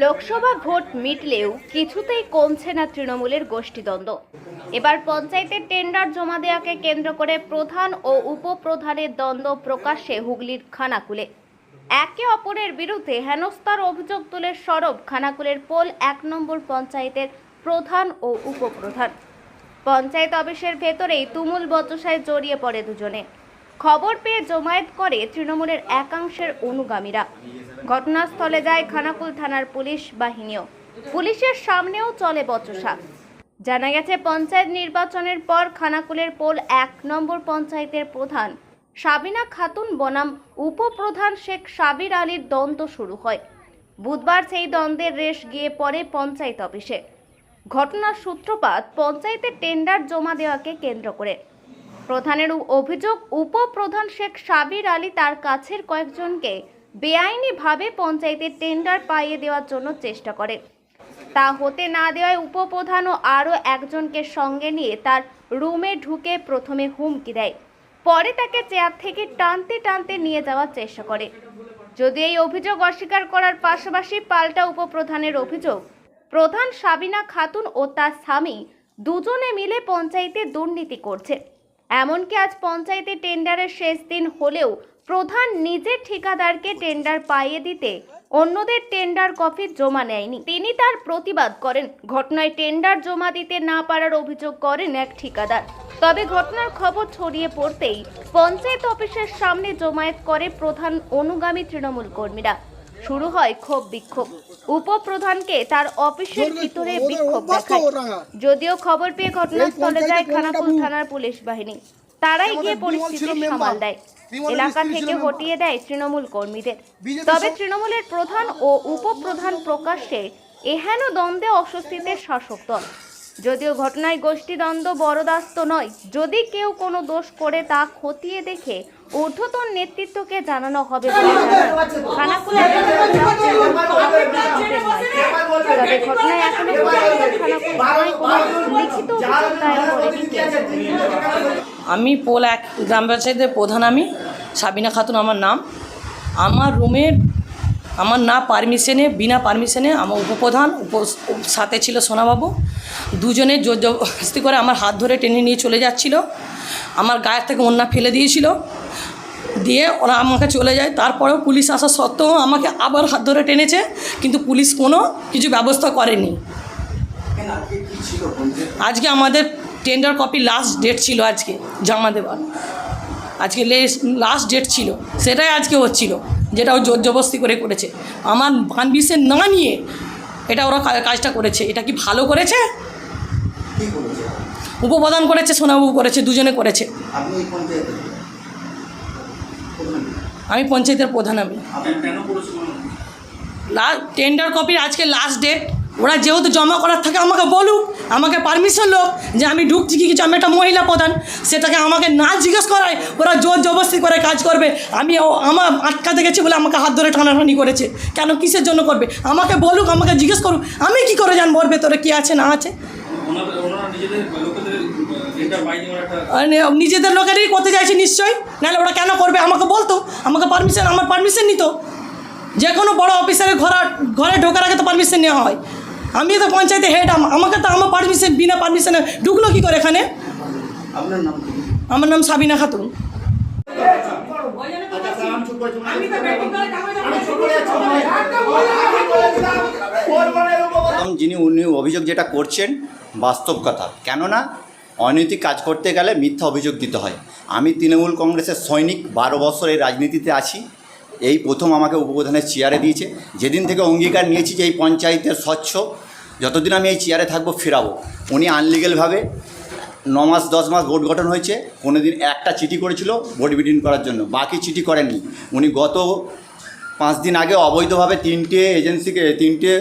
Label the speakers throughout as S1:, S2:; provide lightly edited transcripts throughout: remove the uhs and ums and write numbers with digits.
S1: Lok Sabha vote মিটলেও কিছুতেই কমছে না তৃণমূলের গোষ্ঠীদ্বন্দ্ব। এবার পঞ্চায়েতের টেন্ডার জমা দেওয়াকে কেন্দ্র করে প্রধান ও উপপ্রধানের দ্বন্দ্ব প্রকাশ্যে হুগলির খানাকুলে। একে অপরের বিরুদ্ধে হেনস্থার অভিযোগ তুলে সরব খানাকুলের পোল ১ নম্বর পঞ্চায়েতের প্রধান ও উপপ্রধান। পঞ্চায়েত অফিসের ভেতরেই তুমুল বচসায় জড়িয়ে পড়ে দুজনে। খবর পেয়ে জমায়েত করে তৃণমূলের একাংশের অনুগামীরা। ঘটনাস্থলে যায় খানাকুল থানার পুলিশ বাহিনীও। পুলিশের সামনেও চলে বচসা। জানা গেছে, পঞ্চায়েত নির্বাচনের পর খানাকুলের পোল ১ নম্বর পঞ্চায়েতের প্রধান সাবিনা খাতুন বনাম উপপ্রধান শেখ সাবির আলীর দ্বন্দ্ব শুরু হয়। বুধবার সেই দ্বন্দ্বের রেশ গিয়ে পড়ে পঞ্চায়েত অফিসে। ঘটনার সূত্রপাত পঞ্চায়েতের টেন্ডার জমা দেওয়াকে কেন্দ্র করে। প্রধানের অভিযোগ, উপপ্রধান শেখ সাবির আলী তার কাছের কয়েকজনকে বেআইনিভাবে পঞ্চায়েতের টেন্ডার পাইয়ে দেওয়ার জন্য চেষ্টা করে। তা হতে না দেওয়ায় উপপ্রধান ও আরও একজনকে সঙ্গে নিয়ে তার রুমে ঢুকে প্রথমে হুমকি দেয়, পরে তাকে চেয়ার থেকে টানতে টানতে নিয়ে যাওয়ার চেষ্টা করে। যদি এই অভিযোগ অস্বীকার করার পাশাপাশি পাল্টা উপপ্রধানের অভিযোগ, প্রধান সাবিনা খাতুন ও তার স্বামী দুজনে মিলে পঞ্চায়েতে দুর্নীতি করছে। এমনকি আজ পঞ্চায়েতে টেন্ডারের শেষ দিন হলেও প্রধান নিজের ঠিকাদারকে টেন্ডার পাইয়ে দিতে অন্যদের টেন্ডার কপি জমা নেয়নি। তিনি তার প্রতিবাদ করেন। ঘটনায় টেন্ডার জমা দিতে না পারার অভিযোগ করেন এক ঠিকাদার। তবে ঘটনার খবর ছড়িয়ে পড়তেই পঞ্চায়েত অফিসের সামনে জমায়েত করে প্রধান অনুগামী তৃণমূল কর্মীরা। শুরু হয় ক্ষোভ বিক্ষোভ। উপপ্রধানকে তার অফিসের ভিতরে বিক্ষোভ দেখায়। যদিও খবর পেয়ে ঘটনাস্থলে যায় খানাকুল থানার পুলিশ বাহিনী। তারাই গিয়ে পরিস্থিতি সামাল দেয়, এলাকা থেকে হটিয়ে দেয় তৃণমূল কর্মীদের। তবে তৃণমূলের প্রধান ও উপপ্রধান প্রকাশ্যে এহেন দ্বন্দ্বে অস্বস্তিতে শাসক দল। যদিও ঘটনায় গোষ্ঠীদ্বন্দ্ব বরদাস্ত নয়, যদি কেউ কোনো দোষ করে তা খতিয়ে দেখে ঊর্ধ্বতন নেতৃত্বকে জানানো হবে বলে জানান খানাকুলের। তবে ঘটনায় এখনো পর্যন্ত খানাকুল থানায় কোনো লিখিত অভিযোগ দায়ের করেনি কেউ।
S2: আমি পোল ১ গ্রাম পঞ্চায়েতের প্রধান, আমি সাবিনা খাতুন আমার নাম। আমার রুমের আমার না পারমিশনে, বিনা পারমিশনে আমার উপপ্রধান সাথে ছিল সোনাবাবু, দুজনে জোর জবরদস্তি করে আমার হাত ধরে টেনে নিয়ে চলে যাচ্ছিল। আমার গায়ের থেকে ওড়না ফেলে দিয়েছিল, দিয়ে ওরা আমাকে চলে যায়। তারপরেও পুলিশ আসা সত্ত্বেও আমাকে আবার হাত ধরে টেনেছে, কিন্তু পুলিশ কোনো কিছু ব্যবস্থা করেনি। আজকে আমাদের টেন্ডার কপি লাস্ট ডেট ছিল, আজকে জমা দেওয়ার আজকে লাস্ট ডেট ছিল, সেটাই আজকে হচ্ছিল, যেটা ও জোর জবরদস্তি করে করেছে। আমার পারমিশন না নিয়ে এটা ওরা কাজটা করেছে। এটা কি ভালো করেছে? উপপ্রধান করেছে, সোনাবাবু করেছে, দুজনে করেছে। আমি পঞ্চায়েতের প্রধান। আমি টেন্ডার কপির আজকে লাস্ট ডেট। ওরা যেহেতু জমা করার থাকে আমাকে বলুক, আমাকে পারমিশন লোক যে আমি ঢুকছি কি কিছু। আমি একটা মহিলা প্রধান, সেটাকে আমাকে না জিজ্ঞেস করায় ওরা জোর জবরদস্তি করে কাজ করবে। আমি আমার আটকাতে গেছি বলে আমাকে হাত ধরে টানাটানি করেছে। কেন, কিসের জন্য করবে? আমাকে বলুক, আমাকে জিজ্ঞেস করুক। আমি কি করে জানবো ওর ভেতরে কী আছে না আছে? নিজেদের লোকেরই করতে চাইছে নিশ্চয়ই, নাহলে ওরা কেন করবে? আমাকে বলতো, আমাকে আমার পারমিশন নিত। যে কোনো বড় অফিসারের ঘরে ঢোকার আগে তো পারমিশন নেওয়া হয়। আমি তো পঞ্চায়েতে হেড, আমাকে তো আমার পারমিশন, বিনা পারমিশনে ঢুকলো কী করে এখানে? আমার নাম সাবিনা খাতুন।
S3: যিনি উনি অভিযোগ যেটা করছেন বাস্তব কথা, কেননা অনৈতিক কাজ করতে গেলে মিথ্যা অভিযোগ দিতে হয়। আমি তৃণমূল কংগ্রেসের সৈনিক, ১২ বছর এই রাজনীতিতে আছি। এই প্রথম আমাকে উপপ্রধানের চেয়ারে দিয়েছে। যেদিন থেকে অঙ্গীকার নিয়েছি যে এই পঞ্চায়েতের স্বচ্ছ, যতদিন আমি এই চেয়ারে থাকবো ফেরাবো। উনি আনলিগেলভাবে 9 মাস 10 মাস বোর্ড গঠন হয়েছে, কোনো দিন একটা চিঠি করেছিল বোর্ড মিটিং করার জন্য, বাকি চিঠি করেননি। উনি গত 5 দিন আগে অবৈধভাবে 3টে এজেন্সিকে, 3টে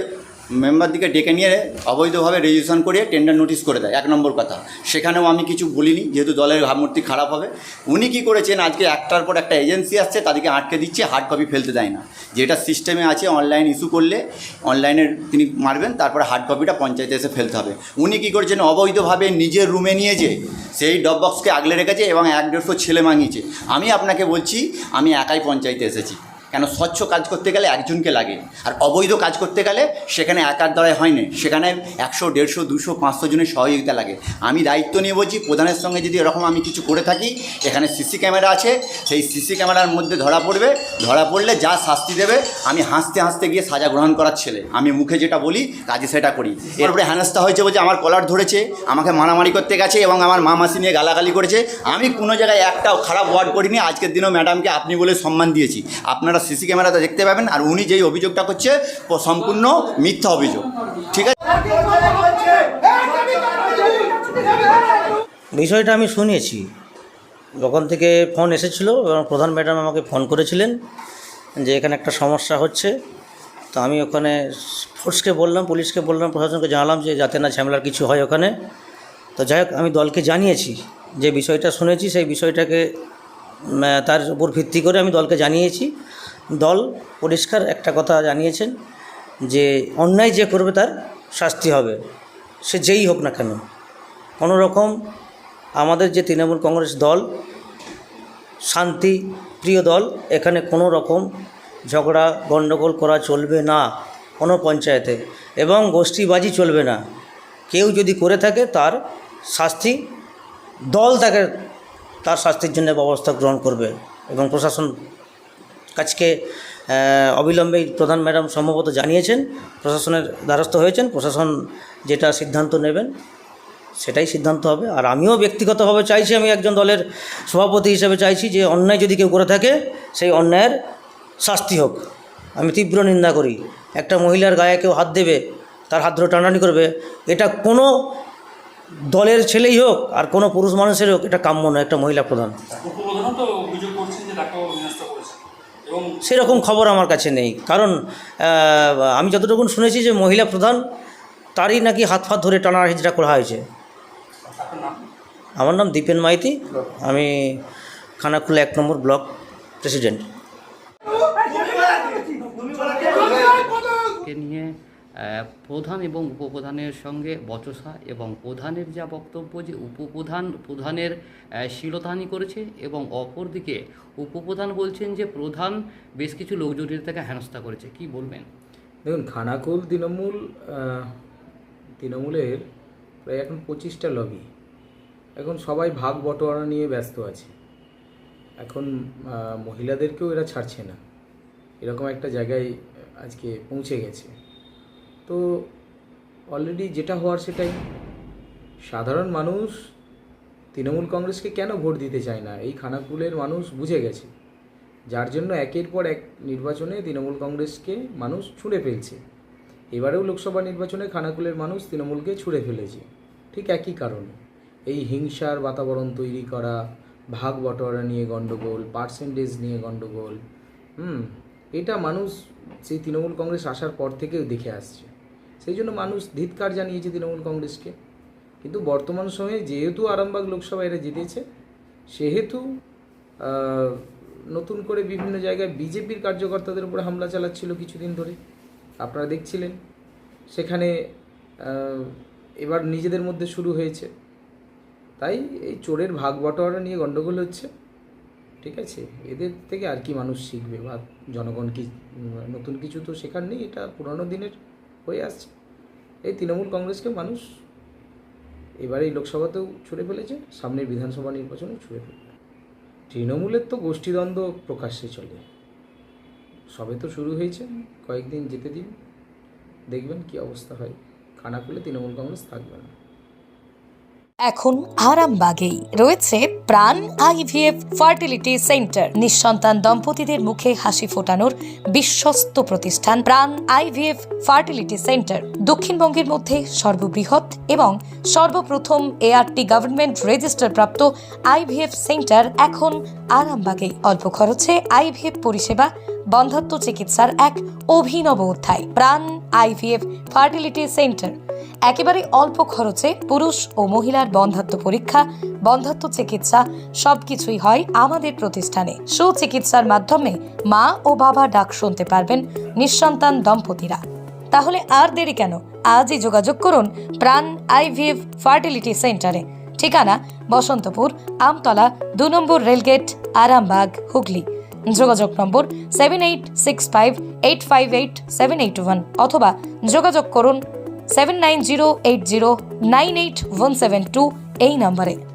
S3: মেম্বারদিকে ডেকে নিয়ে অবৈধভাবে রেজিস্ট্রেশন করিয়ে টেন্ডার নোটিশ করে দেয়। 1 নম্বর কথা, সেখানেও আমি কিছু বলিনি, যেহেতু দলের ভাবমূর্তি খারাপ হবে। উনি কি করেছেন, আজকে একটার পর একটা এজেন্সি আসছে, তাদেরকে আটকে দিচ্ছে, হার্ড কপি ফেলতে দেয় না। যেটা সিস্টেমে আছে, অনলাইন ইস্যু করলে অনলাইনের তিনি মারবেন, তারপরে হার্ড কপিটা পঞ্চায়েতে এসে ফেলতে হবে। উনি কি করেছেন, অবৈধভাবে নিজের রুমে নিয়ে যে সেই ড্রপ বক্সকে আগলে রেখেছে এবং 1-150 ছেলে মাঙিয়েছে। আমি আপনাকে বলছি, আমি একাই পঞ্চায়েতে এসেছি, কেন স্বচ্ছ কাজ করতে গেলে একজনকে লাগে, আর অবৈধ কাজ করতে গেলে সেখানে একার দ্বারাই হয় না, সেখানে 100, 150, 200, 500 জনের সহযোগিতা লাগে। আমি দায়িত্ব নিয়ে বলছি, প্রধানের সঙ্গে যদি এরকম আমি কিছু করে থাকি, এখানে সিসি ক্যামেরা আছে, সেই সিসি ক্যামেরার মধ্যে ধরা পড়লে যা শাস্তি দেবে, আমি হাসতে হাসতে গিয়ে সাজা গ্রহণ করার ছেলে, আমি মুখে যেটা বলি কাজে সেটা করি। এরপরে হেনস্থা হয়েছে বলছে আমার কলার ধরেছে, আমাকে মারামারি করতে গেছে এবং আমার মা মাসি নিয়ে গালাগালি করেছে। আমি কোনো জায়গায় একটাও খারাপ ওয়ার্ড করিনি। আজকের দিনেও ম্যাডামকে আপনি বলে সম্মান দিয়েছি, আপনারা সিসি ক্যামেরাতে দেখতে পাবেন। আর উনি যেই অভিযোগটা করছে সম্পূর্ণ মিথ্যা অভিযোগ, ঠিক আছে?
S4: বিষয়টা আমি শুনেছি, ওখান থেকে ফোন এসেছিল এবং প্রধান ম্যাডাম আমাকে ফোন করেছিলেন যে এখানে একটা সমস্যা হচ্ছে। তো আমি ওখানে ফোর্সকে বললাম, পুলিশকে বললাম, প্রশাসনকে জানালাম যে যাতে না ঝামেলার কিছু হয় ওখানে। তো যাই হোক, আমি দলকে জানিয়েছি যে বিষয়টা শুনেছি, সেই বিষয়টাকে তার উপর ভিত্তি করে আমি দলকে জানিয়েছি। দল পরিষ্কার একটা কথা জানিয়েছেন যে অন্যায় যে করবে তার শাস্তি হবে, সে যেই হোক না কেন। কোনো রকম আমাদের যে তৃণমূল কংগ্রেস দল শান্তি প্রিয় দল, এখানে কোনো রকম ঝগড়া গণ্ডগোল করা চলবে না কোনো পঞ্চায়েতে, এবং গোষ্ঠীবাজি চলবে না। কেউ যদি করে থাকে তার শাস্তি, দল তার শাস্তির জন্য ব্যবস্থা গ্রহণ করবে। এবং প্রশাসন কাজকে অবিলম্বে প্রধান ম্যাডাম সম্ভবত জানিয়েছেন, প্রশাসনের দ্বারস্থ হয়েছেন, প্রশাসন যেটা সিদ্ধান্ত নেবেন সেটাই সিদ্ধান্ত হবে। আর আমিও ব্যক্তিগতভাবে চাইছি, আমি একজন দলের সভাপতি হিসেবে চাইছি যে অন্যায় যদি কেউ করে থাকে সেই অন্যায়ের শাস্তি হোক। আমি তীব্র নিন্দা করি। একটা মহিলার গায়ে কেউ হাত দেবে, তার হাত ধরে টানাটানি করবে, এটা কোনো দলের ছেলেই হোক আর কোনো পুরুষ মানুষের হোক, এটা কাম্য নয় একটা মহিলা প্রধান। সেরকম খবর আমার কাছে নেই, কারণ আমি যতটুকু শুনেছি যে মহিলা প্রধান তারই নাকি হাত ফাত ধরে টানা হিজড়া করা হয়েছে। আমার নাম দীপেন মাইতি, আমি খানাকুলা 1 নম্বর ব্লক প্রেসিডেন্ট।
S5: নিয়ে প্রধান এবং উপপ্রধানের সঙ্গে বচসা, এবং প্রধানের যা বক্তব্য যে প্রধানের শিলতাহানি করেছে, এবং অপরদিকে উপপ্রধান বলছেন যে প্রধান বেশ কিছু লোকজনের থেকে হেনস্থা করেছে। কি বলবেন?
S6: দেখুন, খানাকুল তৃণমূলের প্রায় এখন 25টা লবি, এখন সবাই ভাগ বটোয়ারা নিয়ে ব্যস্ত আছে। এখন মহিলাদেরকেও এরা ছাড়ছে না, এরকম একটা জায়গায় আজকে পৌঁছে গেছে। তো অলরেডি যেটা হওয়ার সেটাই, সাধারণ মানুষ তৃণমূল কংগ্রেসকে কেন ভোট দিতে চায় না এই খানাকুলের মানুষ বুঝে গেছে, যার জন্য একের পর এক নির্বাচনে তৃণমূল কংগ্রেসকে মানুষ ছুঁড়ে ফেলছে। এবারেও লোকসভা নির্বাচনে খানাকুলের মানুষ তৃণমূলকে ছুঁড়ে ফেলেছে, ঠিক একই কারণে। এই হিংসার বাতাবরণ তৈরি করা, ভাগ বটোয়ারা নিয়ে গণ্ডগোল, পার্সেন্টেজ নিয়ে গণ্ডগোল, এটা মানুষ সেই তৃণমূল কংগ্রেস আসার পর থেকেও দেখে আসছে। সেই জন্য মানুষ ধিক্কার জানিয়েছে তৃণমূল কংগ্রেসকে। কিন্তু বর্তমান সময়ে যেহেতু আরামবাগ লোকসভা এরা জিতেছে, সেহেতু নতুন করে বিভিন্ন জায়গায় বিজেপির কার্যকর্তাদের উপরে হামলা চালাচ্ছিল কিছুদিন ধরে, আপনারা দেখছিলেন। সেখানে এবার নিজেদের মধ্যে শুরু হয়েছে। তাই এই চোরের ভাগ বটোয়ারা নিয়ে গণ্ডগোল হচ্ছে, ঠিক আছে? এদের থেকে আর কি মানুষ শিখবে, বা জনগণ কি নতুন কিছু তো শেখার নেই, এটা পুরনো দিনের হয়ে আসছে। এই তৃণমূল কংগ্রেসকে মানুষ এবারে এই লোকসভাতেও ছুঁড়ে ফেলেছে, সামনের বিধানসভা নির্বাচনেও ছুঁড়ে ফেলবে। তৃণমূলের তো গোষ্ঠীদ্বন্দ্ব প্রকাশ্যে চলে, সবে তো শুরু হয়েছে, কয়েকদিন যেতে দিন, দেখবেন কি অবস্থা হয়। খানাকুলে তৃণমূল কংগ্রেস থাকবে না।
S7: এখন আরামবাগেই রয়েছে প্রাণ আইভিএফ ফার্টিলিটি সেন্টার। নিঃসন্তান দম্পতিদের মুখে হাসি ফোটানোর বিশ্বস্ত প্রতিষ্ঠান প্রাণ আইভিএফ ফার্টিলিটি সেন্টার দক্ষিণবঙ্গের মধ্যে সর্ববৃহৎ এবং সর্বপ্রথম এআরটি গভর্নমেন্ট রেজিস্টার প্রাপ্ত আইভিএফ সেন্টার এখন আরামবাগেই। অল্প খরচে আইভিএফ পরিষেবা, বন্ধ্যাত্ব চিকিৎসার এক অভিনব অধ্যায়। প্রাণ আইভিএফ ফার্টিলিটি সেন্টার একেবারে অল্প খরচে পুরুষ ও মহিলার বন্ধ্যাত্ব পরীক্ষা, বন্ধ্যাত্ব চিকিৎসা সবকিছুই হয় আমাদের প্রতিষ্ঠানে। সুচিকিৎসার মাধ্যমে মা ও বাবা ডাক শুনতে পারবেন নিঃসন্তান দম্পতিরা। তাহলে আর দেরি কেন? আজই যোগাযোগ করুন প্রাণ আইভিএফ ফার্টিলিটি সেন্টারে। ঠিকানা বসন্তপুর, আমতলা, 2 নম্বর রেলগেট, আরামবাগ, হুগলি। যোগাযোগ নম্বর 7865858781 অথবা যোগাযোগ করুন 7908098172 এই নম্বরে।